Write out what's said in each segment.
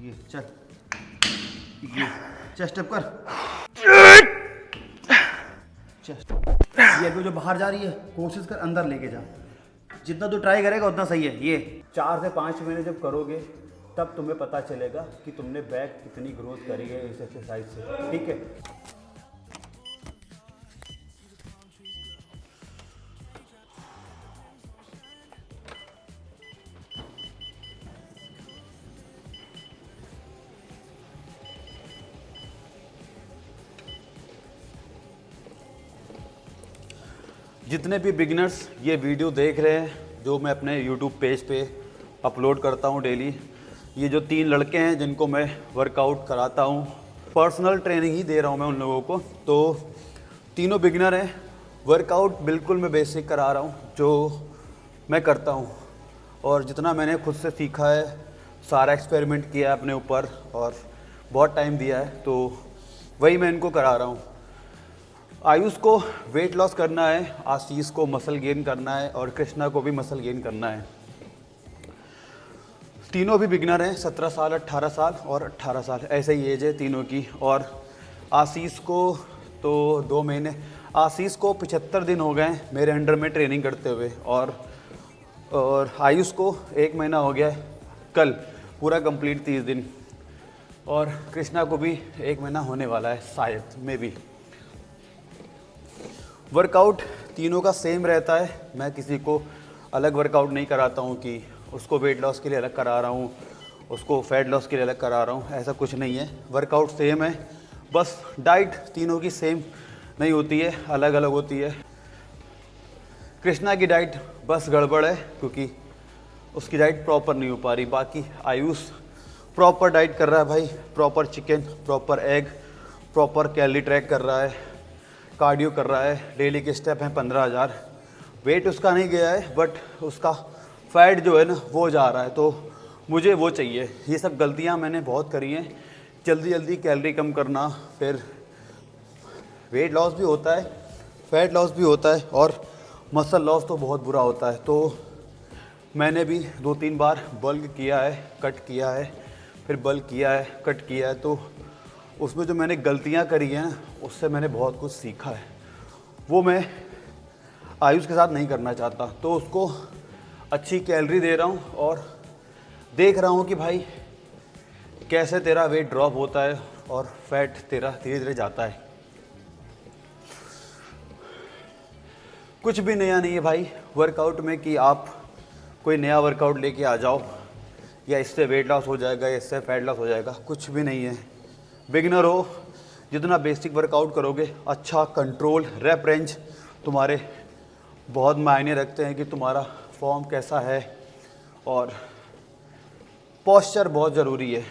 ये चल, ये चेस्ट अप कर, चेस्ट। ये अभी जो बाहर जा रही है कोशिश कर अंदर लेके जा, जितना तू ट्राई करेगा उतना सही है। ये 4 से 5 महीने जब करोगे तब तुम्हें पता चलेगा कि तुमने बैक कितनी ग्रोथ करी है इस एक्सरसाइज से, ठीक है। जितने भी बिगिनर्स ये वीडियो देख रहे हैं, जो मैं अपने यूट्यूब पेज पे अपलोड करता हूँ डेली, ये जो 3 लड़के हैं जिनको मैं वर्कआउट कराता हूँ, पर्सनल ट्रेनिंग ही दे रहा हूँ मैं उन लोगों को, तो तीनों बिगिनर हैं। वर्कआउट बिल्कुल मैं बेसिक करा रहा हूँ जो मैं करता हूँ, और जितना मैंने खुद से सीखा है, सारा एक्सपेरिमेंट किया है अपने ऊपर और बहुत टाइम दिया है, तो वही मैं इनको करा रहा हूँ। आयुष को वेट लॉस करना है, आशीष को मसल गेन करना है और कृष्णा को भी मसल गेन करना है। तीनों भी बिगिनर हैं, 17 साल, 18 साल और 18 साल, ऐसे ही एज है तीनों की। और आशीष को तो 2 महीने, आशीष को 75 दिन हो गए हैं मेरे अंडर में ट्रेनिंग करते हुए, और आयुष को 1 महीना हो गया है, कल पूरा कंप्लीट 30 दिन, और कृष्णा को भी 1 महीना होने वाला है शायद, मे बी। वर्कआउट तीनों का सेम रहता है, मैं किसी को अलग वर्कआउट नहीं कराता हूँ कि उसको वेट लॉस के लिए अलग करा रहा हूँ, उसको फैट लॉस के लिए अलग करा रहा हूँ, ऐसा कुछ नहीं है। वर्कआउट सेम है, बस डाइट तीनों की सेम नहीं होती है, अलग अलग होती है। कृष्णा की डाइट बस गड़बड़ है क्योंकि उसकी डाइट प्रॉपर नहीं हो पा रही, बाकी आयुष प्रॉपर डाइट कर रहा है भाई, proper chicken, proper egg, proper calorie track कर रहा है, कार्डियो कर रहा है, डेली के स्टेप हैं 15,000। वेट उसका नहीं गया है बट उसका फैट जो है ना वो जा रहा है, तो मुझे वो चाहिए। ये सब गलतियां मैंने बहुत करी हैं, जल्दी जल्दी कैलोरी कम करना, फिर वेट लॉस भी होता है, फैट लॉस भी होता है और मसल लॉस तो बहुत बुरा होता है। तो मैंने भी 2-3 बार बल्क किया है, कट किया है, फिर बल्क किया है, कट किया है, तो उसमें जो मैंने गलतियां करी हैं उससे मैंने बहुत कुछ सीखा है, वो मैं आयुष के साथ नहीं करना चाहता। तो उसको अच्छी कैलोरी दे रहा हूँ और देख रहा हूँ कि भाई कैसे तेरा वेट ड्रॉप होता है और फैट तेरा धीरे धीरे जाता है। कुछ भी नया नहीं है भाई वर्कआउट में कि आप कोई नया वर्कआउट लेके आ जाओ या इससे वेट लॉस हो जाएगा या इससे फैट लॉस हो जाएगा, कुछ भी नहीं है। बिगिनर हो, जितना बेसिक वर्कआउट करोगे, अच्छा कंट्रोल रैप रेंज तुम्हारे बहुत मायने रखते हैं कि तुम्हारा फॉर्म कैसा है, और पोस्चर बहुत ज़रूरी है।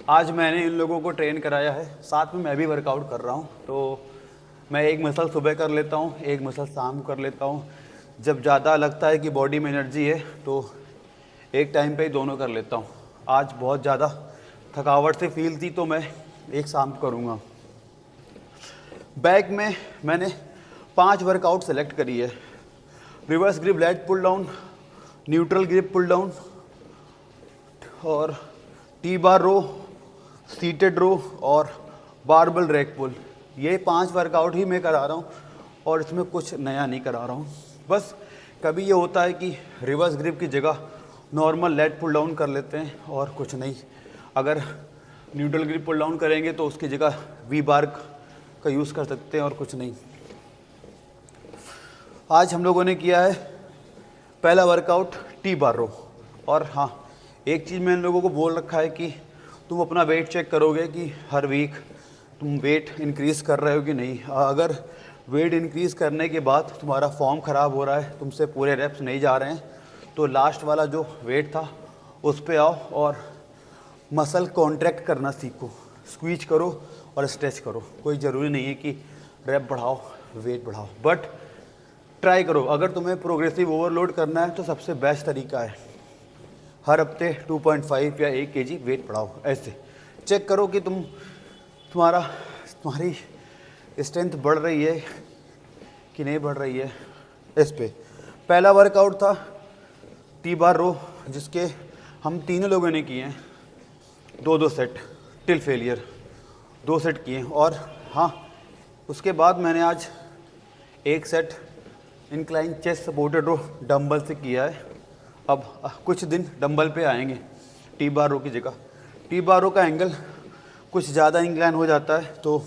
आज मैंने इन लोगों को ट्रेन कराया है, साथ में मैं भी वर्कआउट कर रहा हूँ, तो मैं एक मसल सुबह कर लेता हूँ, एक मसल शाम को कर लेता हूँ। जब ज़्यादा लगता है कि बॉडी में एनर्जी है तो एक टाइम पे ही दोनों कर लेता हूँ। आज बहुत ज़्यादा थकावट से फील थी तो मैं एक शाम को करूँगा। बैक में मैंने 5 वर्कआउट सेलेक्ट करी है, reverse grip lat pull down, neutral grip pull down और T bar row, seated row और बारबल रैक पुल। ये 5 वर्कआउट ही मैं करा रहा हूँ और इसमें कुछ नया नहीं करा रहा हूँ। बस कभी ये होता है कि रिवर्स ग्रिप की जगह नॉर्मल लेट पुल डाउन कर लेते हैं और कुछ नहीं। अगर न्यूट्रल ग्रिप पुल डाउन करेंगे तो उसकी जगह वी बार का यूज़ कर सकते हैं और कुछ नहीं। आज हम लोगों ने किया है पहला वर्कआउट टी बार रो। और हाँ, एक चीज़ मैं इन लोगों को बोल रखा है कि तुम अपना वेट चेक करोगे कि हर वीक तुम वेट इंक्रीज़ कर रहे हो कि नहीं। अगर वेट इंक्रीज़ करने के बाद तुम्हारा फॉर्म ख़राब हो रहा है, तुमसे पूरे रेप्स नहीं जा रहे हैं, तो लास्ट वाला जो वेट था उस पे आओ और मसल कॉन्ट्रैक्ट करना सीखो, स्क्वीज करो और स्ट्रेच करो। कोई ज़रूरी नहीं है कि रेप बढ़ाओ, वेट बढ़ाओ, बट ट्राई करो। अगर तुम्हें प्रोग्रेसिव ओवरलोड करना है तो सबसे बेस्ट तरीका है हर हफ्ते 2.5 या 1 kg वेट बढ़ाओ। ऐसे चेक करो कि तुम्हारी स्ट्रेंथ बढ़ रही है कि नहीं बढ़ रही है। इस पे पहला वर्कआउट था टी बार रो, जिसके हम तीनों लोगों ने किए हैं 2-2 सेट टिल फेलियर, 2 सेट किए हैं। और हाँ, उसके बाद मैंने आज 1 सेट इंक्लाइन चेस्ट सपोर्टेड रो डंबल से किया है। अब कुछ दिन डंबल पे आएंगे टी बार रो की जगह। टी बार रो का एंगल कुछ ज़्यादा इंक्लाइन हो जाता है तो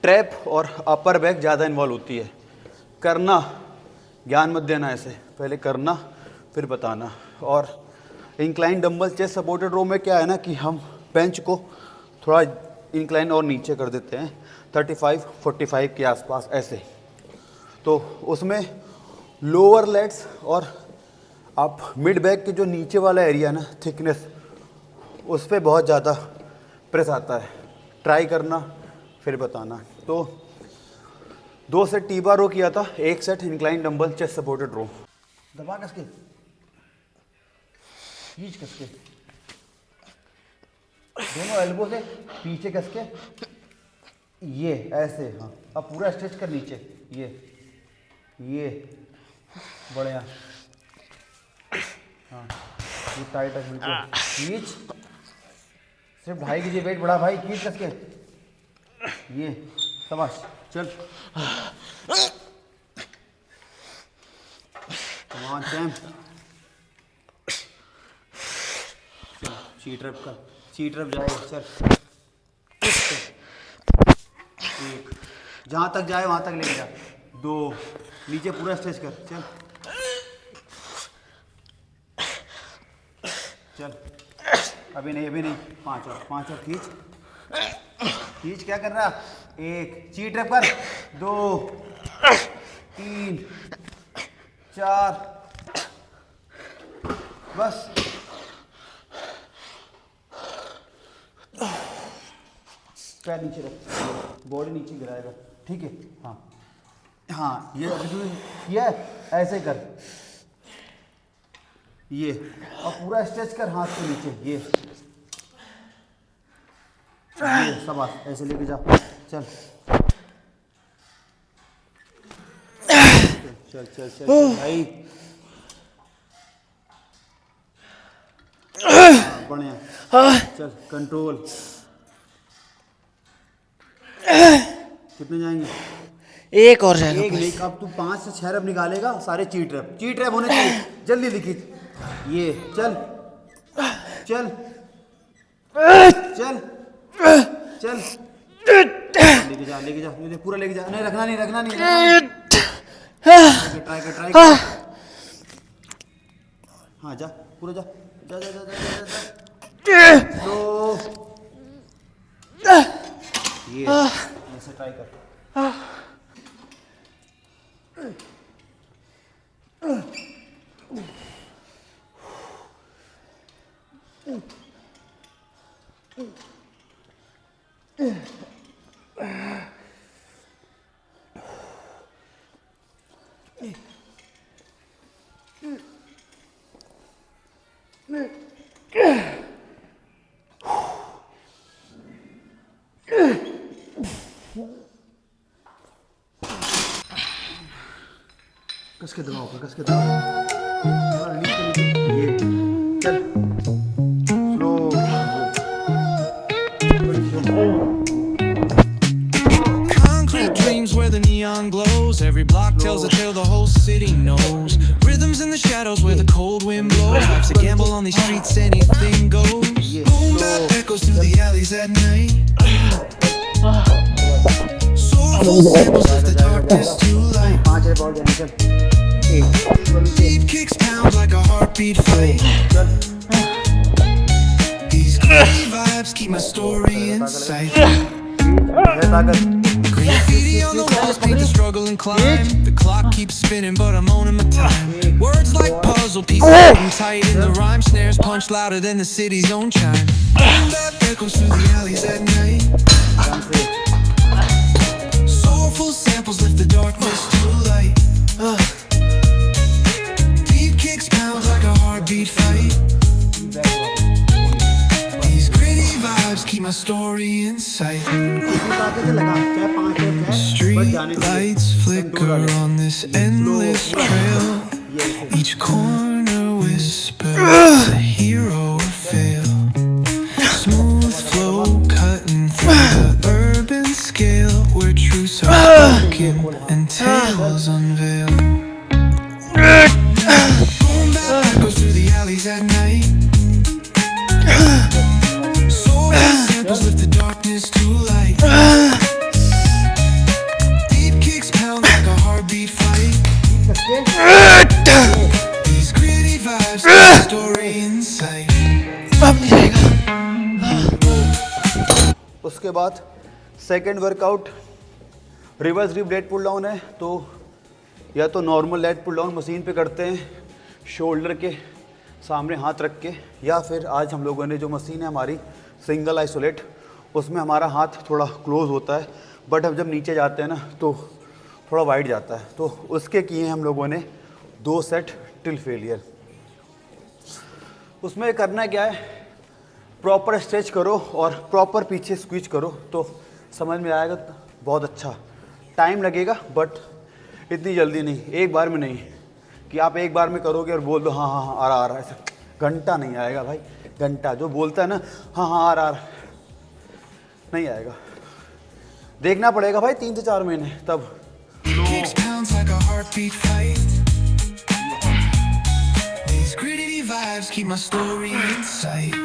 ट्रैप और अपर बैक ज़्यादा इन्वॉल्व होती है। करना, ज्ञान मत देना ऐसे, पहले करना फिर बताना। और इंक्लाइन डंबल चेस्ट सपोर्टेड रो में क्या है ना कि हम बेंच को थोड़ा इंक्लाइन और नीचे कर देते हैं 35-45 के आसपास ऐसे। तो उसमें लोअर लेग्स और आप मिड बैक के जो नीचे वाला एरिया ना थिकनेस, उस पर बहुत ज़्यादा प्रेस आता है। ट्राई करना फिर बताना। तो 2 सेट टी बार रो किया था, 1 set incline dumbbell chest supported row. दबा कसके, खींच कसके, दोनों एल्बो से पीछे कसके, ये ऐसे। हाँ, अब पूरा स्ट्रेच कर नीचे, ये बढ़िया। हाँ, ये टाइट है बिल्कुल। खींच, सिर्फ 2.5 kg वेट बढ़ा भाई, खींच कसके, ये शाबाश। चल कमान चैम्प, सी ट्रैप का, सी ट्रैप जाए। चल 1, जहाँ तक जाए वहाँ तक ले जा। 2, नीचे पूरा स्ट्रेच कर। चल चल, अभी नहीं 5 और खींच। क्या कर रहा? 1, सी ट्रैप कर। 2, 3, 4, बस। पैर नीचे रख, बॉडी नीचे गिराएगा, ठीक है। हाँ, ये अभी तूने किया है, ऐसे कर, ये, और पूरा स्ट्रेच कर हाथ के नीचे, ये शाबाश, ऐसे लेके जा। चल भाई, बढ़िया। चल कंट्रोल। कितने जाएंगे? एक और जाएगा। एक नहीं, अब तू 5 से 6 रब निकालेगा सारे चीट रैप होने चाहिए। जल्दी लिखी, ये चल चल चल चल, लेके जा पूरा लेके जा। नहीं रखना नहीं। ट्राई कर। हाँ, जा पूरा जा। तो ये ऐसे ट्राई कर। कसके दबाओ, ये चल slow. Concrete dreams where the neon glows. Every block tells a tale the whole city knows. Rhythms in the shadows where the cold wind blows. Life's a gamble on these streets, anything goes. Boom bap echoes through the alleys at night. Soulful samples lift the darkness to light. Deep kicks pound like a heartbeat fight. These gritty vibes keep my story in sight. Graffiti on the walls paint the struggle and climb. The clock keeps spinning but I'm owning my time. Words like puzzle pieces holding tight in the rhyme. Snares punch louder than the city's own chime. That echoes through the alleys at night. Soulful samples lift the darkness to light. Deep kicks pound like a heartbeat fight. These gritty vibes keep my story in sight. Street lights flicker on this endless trail. Each corner whispers vibes, tell the story inside. अब नहीं जाएगा। उसके बाद second workout reverse dip lat pull down है। तो या तो normal lat pull down machine पे करते हैं शोल्डर के सामने हाथ रख के, या फिर आज हम लोगों ने जो मशीन है हमारी सिंगल आइसोलेट, उसमें हमारा हाथ थोड़ा क्लोज होता है, बट अब जब नीचे जाते हैं ना तो थोड़ा वाइड जाता है। तो उसके किए हैं हम लोगों ने 2 सेट टिल फेलियर। उसमें करना क्या है, प्रॉपर स्ट्रेच करो और प्रॉपर पीछे स्क्वीज करो तो समझ में आएगा। बहुत अच्छा टाइम लगेगा बट इतनी जल्दी नहीं, एक बार में नहीं कि आप एक बार में करोगे और बोल दो हाँ हाँ हाँ आ रहा ऐसा घंटा नहीं आएगा भाई। घंटा जो बोलता है ना हाँ हाँ आ रहा नहीं आएगा, देखना पड़ेगा भाई 3 से 4 महीने तब। Kicks pounds like a heartbeat fight. These gritty vibes keep my story in sight.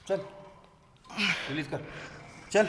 चल रिलीज कर, चल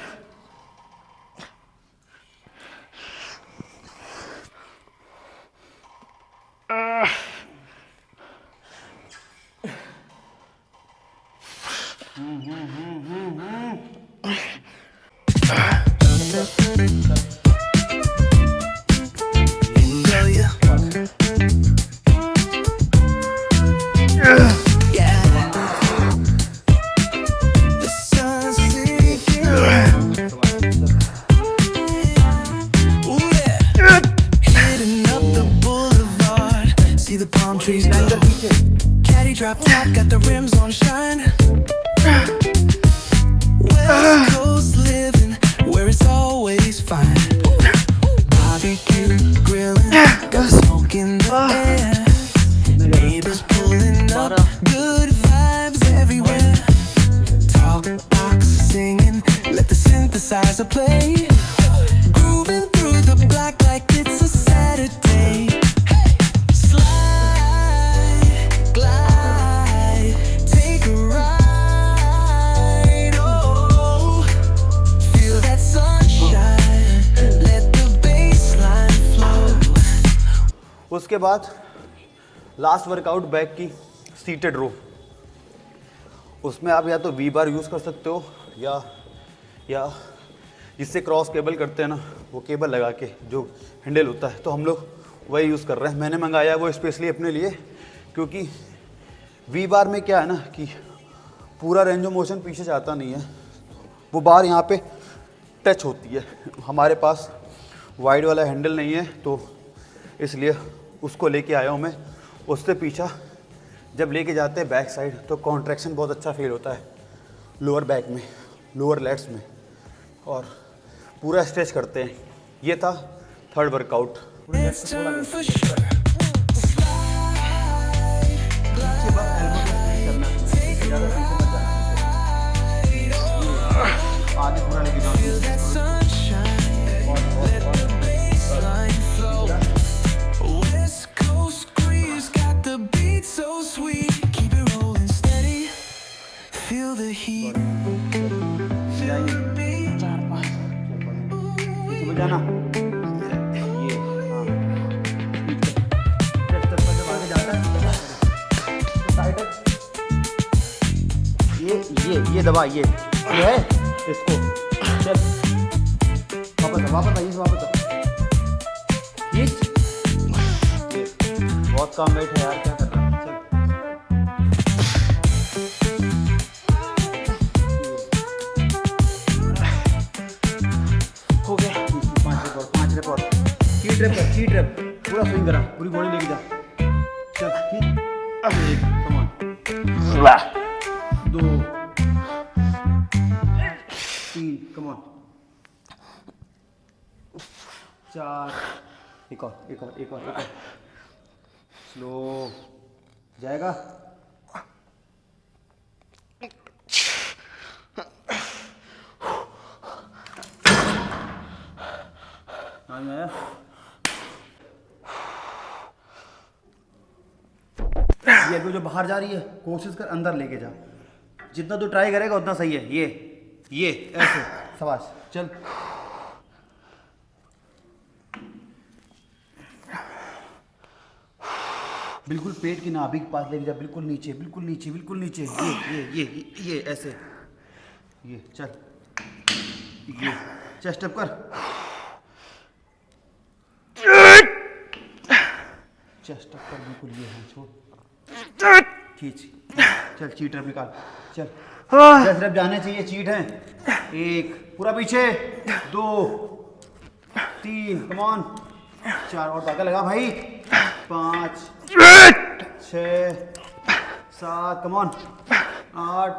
Caddy drop top, got the rims on shine. West Coast living, where it's always fine. Barbecue grilling, got smoke in the air. Neighbors pulling up, good vibes everywhere. Talk box singing, let the synthesizer play. Grooving through the block like it's a Saturday. उसके बाद last workout back की seated रो। उसमें आप या तो we bar use कर सकते हो या जिससे क्रॉस केबल करते हैं ना, वो केबल लगा के जो हैंडल होता है, तो हम लोग वही यूज़ कर रहे हैं। मैंने मंगाया वो स्पेशली अपने लिए, क्योंकि वी बार में क्या है ना कि पूरा रेंज ऑफ मोशन पीछे जाता नहीं है, वो बार यहाँ पे टच होती है। हमारे पास वाइड वाला हैंडल नहीं है तो इसलिए उसको लेके आया हूँ मैं। उससे पीछा जब लेके जाते हैं बैक साइड तो कॉन्ट्रैक्शन बहुत अच्छा फील होता है लोअर बैक में, लोअर लेट्स में, और पूरा स्ट्रेच करते हैं। ये था थर्ड वर्कआउट। आगे पूरा लेके जाओ। So sweet, keep it rolling steady. Feel the heat. Feel the beat. जाना ये हाँ जब आगे जाता है साइड ये दबा ये है इसको। चल वापस आइए खींच। बहुत काम बैठ है यार, क्या कर रहा है। हो गया 5 रेप और कीट रेप पूरा स्विंग करा, पूरी बॉडी लेके जा। चल ठीक, अब 1 कम ऑन 2 3 कम ऑन 4 एक और स्लो जाएगा। समझ में आया? ये अभी जो बाहर जा रही है कोशिश कर अंदर लेके जा, जितना तू ट्राई करेगा उतना सही है। ये ऐसे शाबाश, चल। बिल्कुल पेट की नाभि के पास लेके जा, बिल्कुल नीचे, बिल्कुल नीचे, बिल्कुल नीचे। ये ऐसे, ये चल, ये चेस्ट अप कर, चेस्ट अप कर, बिल्कुल। ये है, छोड़, खींच, चल चीट रैप निकाल, चल। 10 रैप जाने चाहिए, चीट है। 1 पूरा पीछे, 2 3 कम ऑन, 4 और ताकत लगा भाई, 5 6 7 कम ऑन, 8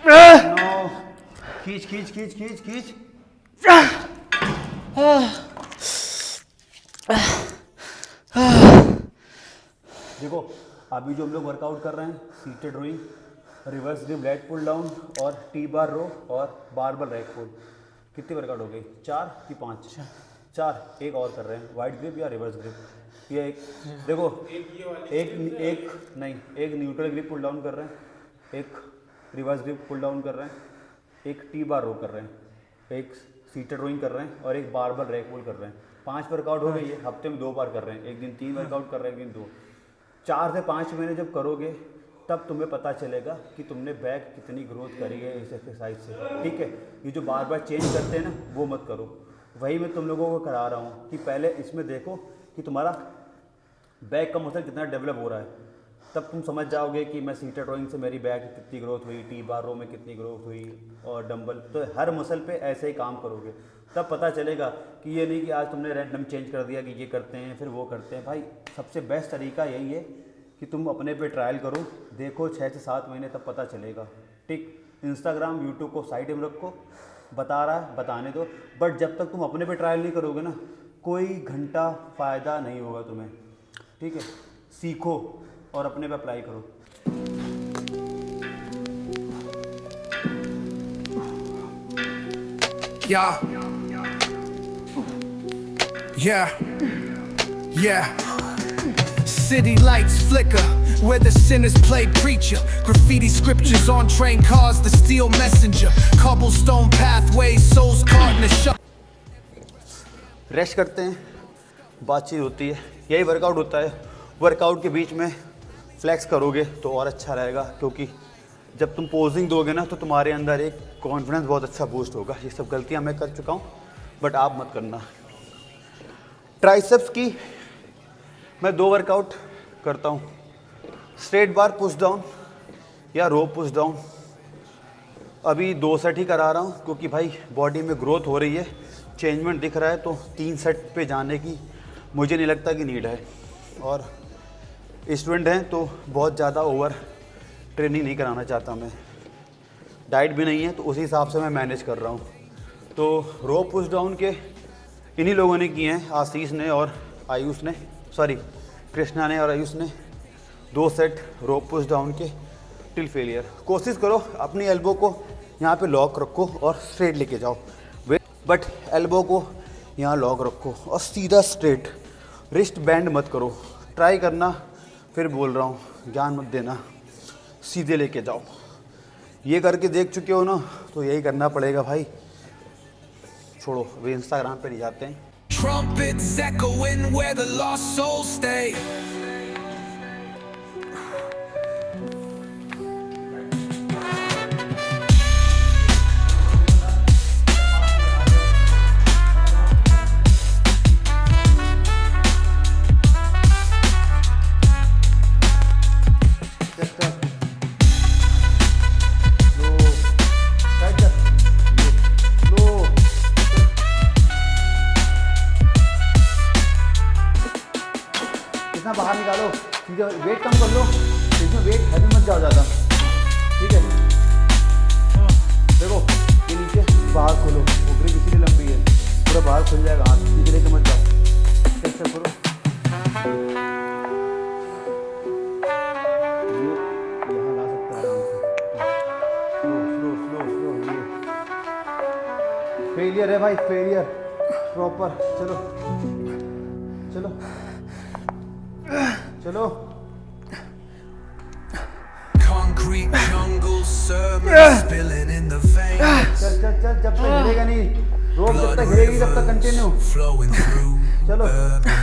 9 खींच खींच खींच खींच खींच। देखो अभी जो हम लोग वर्कआउट कर रहे हैं, seated rowing, reverse grip lat pull down और टी बार रो और बारबल रैक पुल, कितनी वर्कआउट हो गई? 4 कि 5? 4। एक और कर रहे हैं, वाइड ग्रिप या रिवर्स ग्रिप। ये एक देखो, एक न्यूट्रल ग्रिप पुल डाउन कर रहे हैं, एक रिवर्स ग्रिप पुल डाउन कर रहे हैं, एक टी बार रो कर रहे हैं, एक सीटेड रोइंग कर रहे हैं और एक बारबल रैक पुल कर रहे हैं। 5 वर्कआउट हो गई है, हफ्ते में 2 बार कर रहे हैं, एक दिन 3 वर्कआउट कर रहे हैं, एक दिन 2। 4 से 5 महीने जब करोगे तब तुम्हें पता चलेगा कि तुमने बैक कितनी ग्रोथ करी है इस एक्सरसाइज से, ठीक है। ये जो बार बार चेंज करते हैं ना, वो मत करो। वही मैं तुम लोगों को करा रहा हूँ कि पहले इसमें देखो कि तुम्हारा बैक का मसल कितना डेवलप हो रहा है, तब तुम समझ जाओगे कि मैं सीटेड रोइंग से मेरी बैक कितनी ग्रोथ हुई, टी बार रो में कितनी ग्रोथ हुई, और डंबल। तो हर मसल पे ऐसे ही काम करोगे, तब पता चलेगा कि ये नहीं कि आज तुमने रैंडम चेंज कर दिया कि ये करते हैं फिर वो करते हैं। भाई सबसे बेस्ट तरीका यही है कि तुम अपने पे ट्रायल करो, देखो 6 से 7 महीने, तब पता चलेगा, ठीक। इंस्टाग्राम यूट्यूब को साइड में रखो, बता रहा है बताने दो, बट जब तक तुम अपने पे ट्रायल नहीं करोगे ना, कोई घंटा फ़ायदा नहीं होगा तुम्हें, ठीक है। सीखो और अपने पे अप्लाई करो। Yeah. City lights flicker where the sinners play preacher. Graffiti scriptures on train cars, the steel messenger. Cobblestone pathways, souls caught in a shop. Rest करते हैं, बातचीत होती है, यही वर्कआउट होता है। वर्कआउट के बीच में फ्लेक्स करोगे तो और अच्छा रहेगा, क्योंकि जब तुम पोजिंग दोगे ना तो तुम्हारे अंदर एक कॉन्फिडेंस बहुत अच्छा बूस्ट होगा। ये सब गलतियां मैं कर चुका हूँ, बट आप मत करना। ट्राइसेप्स की मैं 2 वर्कआउट करता हूँ, स्ट्रेट बार पुश डाउन या रो पुश डाउन। अभी 2 सेट ही करा रहा हूँ, क्योंकि भाई बॉडी में ग्रोथ हो रही है, चेंजमेंट दिख रहा है, तो 3 सेट पे जाने की मुझे नहीं लगता कि नीड है। और स्टूडेंट हैं तो बहुत ज़्यादा ओवर ट्रेनिंग नहीं कराना चाहता मैं, डाइट भी नहीं है, तो उसी हिसाब से मैं मैनेज कर रहा हूँ। तो रो पुश डाउन के इन्हीं लोगों ने किए हैं, आशीष ने और आयुष ने, सॉरी कृष्णा ने और आयुष ने, 2 सेट रो पुश डाउन के टिल फेलियर। कोशिश करो अपनी एल्बो को यहाँ पे लॉक रखो और स्ट्रेट लेके जाओ, बट एल्बो को यहाँ लॉक रखो और सीधा स्ट्रेट, रिस्ट बैंड मत करो। ट्राई करना, फिर बोल रहा हूँ, ज्ञान मत देना, सीधे लेके जाओ। ये करके देख चुके हो ना, तो यही करना पड़ेगा भाई। छोड़ो, अभी इंस्टाग्राम पे नहीं जाते हैं। Trumpets echoing where the lost souls stay. बाहर निकालो, ठीक है, वेट कम कर लो, इसमें वेट हैवी मत जाओ ज़्यादा, ठीक है। देखो ये नीचे बाहर खोलो, ऊपरी इसीलिए लंबी है, पूरा बाहर खुल जाएगा, हाथ नीचे लेके मत जाओ, कैसे करो। ये यहाँ ला सकते हैं आराम से, स्लो स्लो स्लो स्लो। ये फेलियर है भाई, फेलियर। प्रॉपर, चलो चलो चलो। Concrete jungle sermons spilling in the veins. चल चल चल, जब तक हिलेगा नहीं रोप, जब तक हिलेगी तब तक कंटिन्यू। Flowing through चलो urban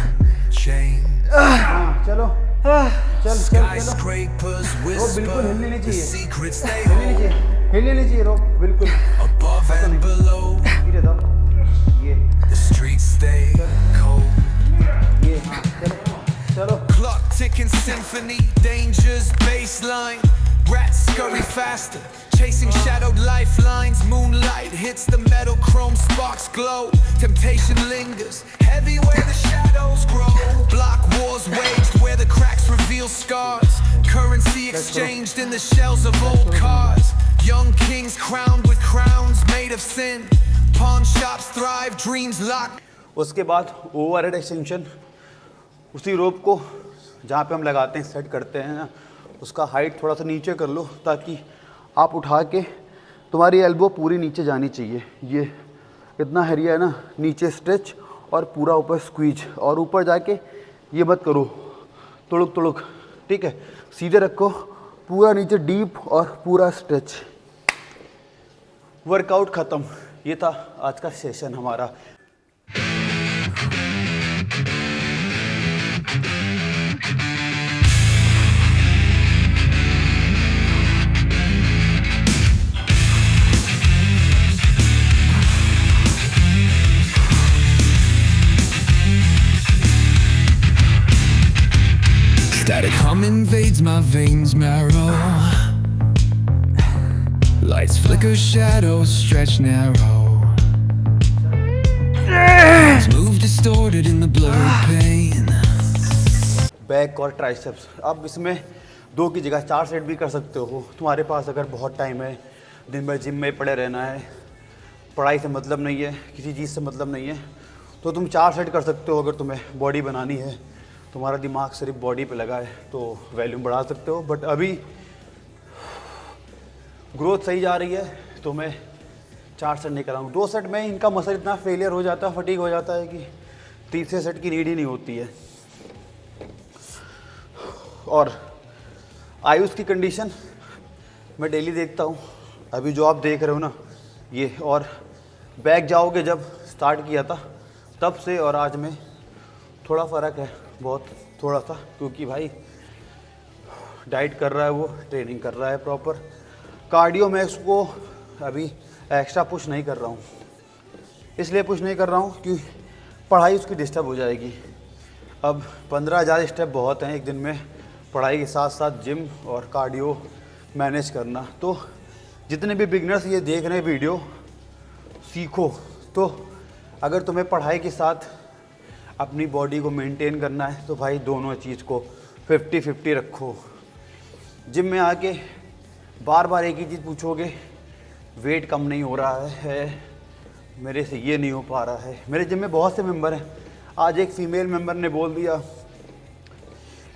chains. हाँ चलो, चल चल चलो। Skyscrapers रोप whisper बिल्कुल हिलनी नहीं the चाहिए, secrets they हिलनी नहीं hold चाहिए, हिलनी नहीं चाहिए रोप बिल्कुल। above and below. धीरे दो, ये The streets stay cold. ये हाँ चलो चलो। Clock ticking symphony, danger's baseline. Rats scurry faster, chasing shadowed lifelines. Moonlight hits the metal, chrome sparks glow. Temptation lingers, heavy where the shadows grow. Block wars waged where the cracks reveal scars. Currency exchanged in the shells of old cars. Young kings crowned with crowns made of sin. Pawn shops thrive, dreams locked. उसके बाद overhead extension, उसी रोप को जहाँ पे हम लगाते हैं set करते हैं ना, उसका हाइट थोड़ा सा नीचे कर लो ताकि आप उठा के तुम्हारी एल्बो पूरी नीचे जानी चाहिए। ये इतना एरिया है ना, नीचे स्ट्रेच और पूरा ऊपर स्क्वीज, और ऊपर जाके ये मत करो तुड़ुक तुड़ुक, ठीक है, सीधे रखो, पूरा नीचे डीप और पूरा स्ट्रेच। वर्कआउट ख़त्म। ये था आज का सेशन हमारा। Static hum invades my veins marrow. Lights flicker, shadows stretch narrow. Hands move distorted in the blurred pain. Back और ट्राइसेप्स, अब इसमें 2 की जगह 4 सेट भी कर सकते हो। तुम्हारे पास अगर बहुत टाइम है, दिन भर जिम में पड़े रहना है, पढ़ाई से मतलब नहीं है, किसी चीज़ से मतलब नहीं है, तो तुम 4 सेट कर सकते हो। अगर तुम्हें बॉडी बनानी है, तुम्हारा दिमाग सिर्फ बॉडी पे लगा है, तो वॉल्यूम बढ़ा सकते हो। बट अभी ग्रोथ सही जा रही है तो मैं 4 सेट नहीं कर रहा हूँ। 2 सेट में इनका मसल इतना फेलियर हो जाता है, फटीग हो जाता है कि तीसरे सेट की नीड ही नहीं होती है। और आयुष की कंडीशन मैं डेली देखता हूँ, अभी जो आप देख रहे हो ना ये, और बैक जाओगे जब स्टार्ट किया था तब से और आज में थोड़ा फ़र्क है, बहुत थोड़ा सा, क्योंकि भाई डाइट कर रहा है, वो ट्रेनिंग कर रहा है प्रॉपर। कार्डियो में उसको अभी एक्स्ट्रा पुश नहीं कर रहा हूँ, इसलिए पुश नहीं कर रहा हूँ कि पढ़ाई उसकी डिस्टर्ब हो जाएगी। अब 15,000 स्टेप बहुत हैं एक दिन में, पढ़ाई के साथ साथ जिम और कार्डियो मैनेज करना। तो जितने भी बिगनर्स ये देख रहे हैं वीडियो, सीखो। तो अगर तुम्हें पढ़ाई के साथ अपनी बॉडी को मेंटेन करना है तो भाई दोनों चीज़ को 50-50 रखो। जिम में आके बार बार एक ही चीज़ पूछोगे, वेट कम नहीं हो रहा है, मेरे से ये नहीं हो पा रहा है। मेरे जिम में बहुत से मेंबर हैं, आज एक फीमेल मेंबर ने बोल दिया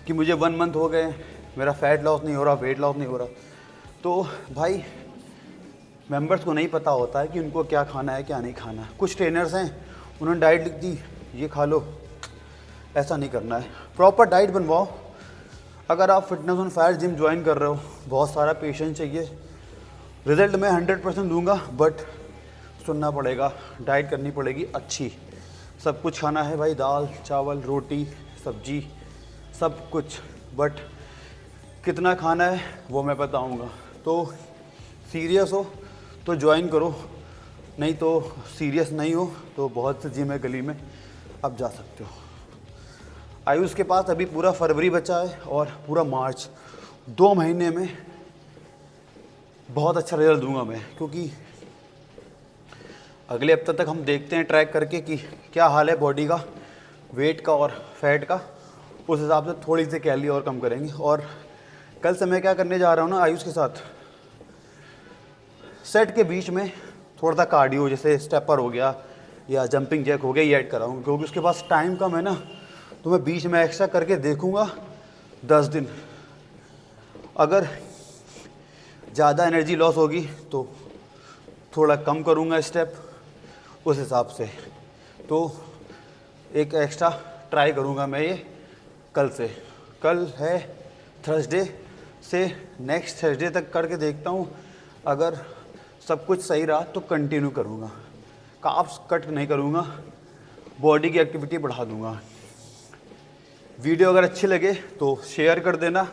कि मुझे 1 मंथ हो गए, मेरा फैट लॉस नहीं हो रहा, वेट लॉस नहीं हो रहा। तो भाई मेंबर्स को नहीं पता होता है कि उनको क्या खाना है क्या नहीं खाना है। कुछ ट्रेनर्स हैं, उन्होंने डाइट लिख दी, ये खा लो, ऐसा नहीं करना है। प्रॉपर डाइट बनवाओ। अगर आप fitness on fire gym join कर रहे हो, बहुत सारा पेशेंस चाहिए। रिजल्ट मैं 100% दूंगा, बट सुनना पड़ेगा, डाइट करनी पड़ेगी अच्छी। सब कुछ खाना है भाई, दाल चावल रोटी सब्जी सब कुछ, बट कितना खाना है वो मैं बताऊंगा। तो सीरियस हो तो ज्वाइन करो, नहीं तो सीरियस नहीं हो तो बहुत से जिम है गली में, अब जा सकते हो। आयुष के पास अभी पूरा फरवरी बचा है और पूरा मार्च, 2 महीने में बहुत अच्छा रिजल्ट दूंगा मैं, क्योंकि अगले हफ्ते तक हम देखते हैं ट्रैक करके कि क्या हाल है बॉडी का, वेट का और फैट का। उस हिसाब से थोड़ी सी कैलोरी और कम करेंगे। और कल से मैं क्या करने जा रहा हूँ ना आयुष के साथ, सेट के बीच में थोड़ा सा कार्डियो, जैसे स्टेपर हो गया या जंपिंग जैक हो गया, ये ऐड कराऊंगा, क्योंकि उसके पास टाइम कम है ना। तो मैं बीच में एक्स्ट्रा करके देखूंगा 10 दिन। अगर ज़्यादा एनर्जी लॉस होगी तो थोड़ा कम करूंगा स्टेप, उस हिसाब से। तो एक एक्स्ट्रा ट्राई करूँगा मैं ये कल से। कल है थर्सडे से नेक्स्ट थर्सडे तक करके देखता हूँ, अगर सब कुछ सही रहा तो कंटिन्यू करूँगा। कार्ब्स कट नहीं करूँगा, बॉडी की एक्टिविटी बढ़ा दूँगा। वीडियो अगर अच्छी लगे तो शेयर कर देना,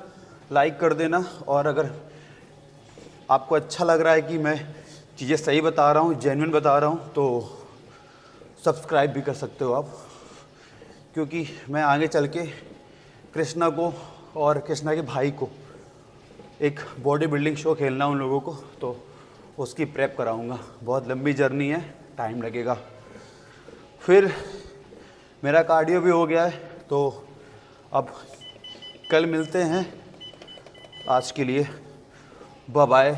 लाइक कर देना, और अगर आपको अच्छा लग रहा है कि मैं चीज़ें सही बता रहा हूँ, जेन्युइन बता रहा हूँ, तो सब्सक्राइब भी कर सकते हो आप, क्योंकि मैं आगे चल के कृष्णा को और कृष्णा के भाई को एक बॉडी बिल्डिंग शो खेलना उन लोगों को, तो उसकी प्रेप कराऊंगा। बहुत लंबी जर्नी है, टाइम लगेगा। फिर मेरा कार्डियो भी हो गया है, तो अब कल मिलते हैं। आज के लिए बाय बाय।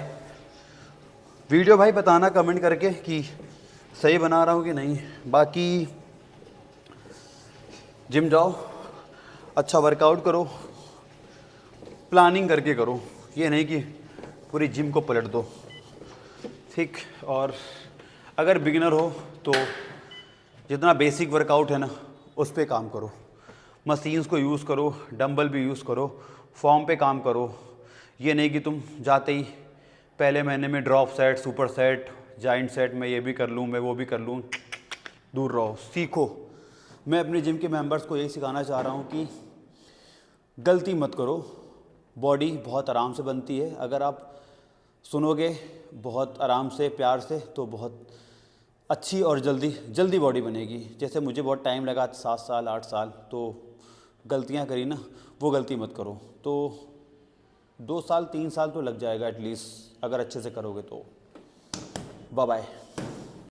वीडियो भाई बताना कमेंट करके कि सही बना रहा हूँ कि नहीं। बाकी जिम जाओ, अच्छा वर्कआउट करो, प्लानिंग करके करो, ये नहीं कि पूरी जिम को पलट दो, ठीक। और अगर बिगिनर हो तो जितना बेसिक वर्कआउट है ना, उस पे काम करो। मशीन्स को यूज़ करो, डंबल भी यूज़ करो, फॉर्म पे काम करो। ये नहीं कि तुम जाते ही पहले महीने में drop set, super set, giant set, मैं ये भी कर लूँ, मैं वो भी कर लूँ। दूर रहो, सीखो। मैं अपने जिम के मेंबर्स को यही सिखाना चाह रहा हूँ कि गलती मत करो। बॉडी बहुत आराम से बनती है, अगर आप सुनोगे बहुत आराम से, प्यार से, तो बहुत अच्छी और जल्दी बॉडी बनेगी। जैसे मुझे बहुत टाइम लगा, 7 साल 8 साल, तो गलतियाँ करी ना, वो गलती मत करो। तो 2 साल 3 साल तो लग जाएगा एटलीस्ट, अगर अच्छे से करोगे तो। Bye bye.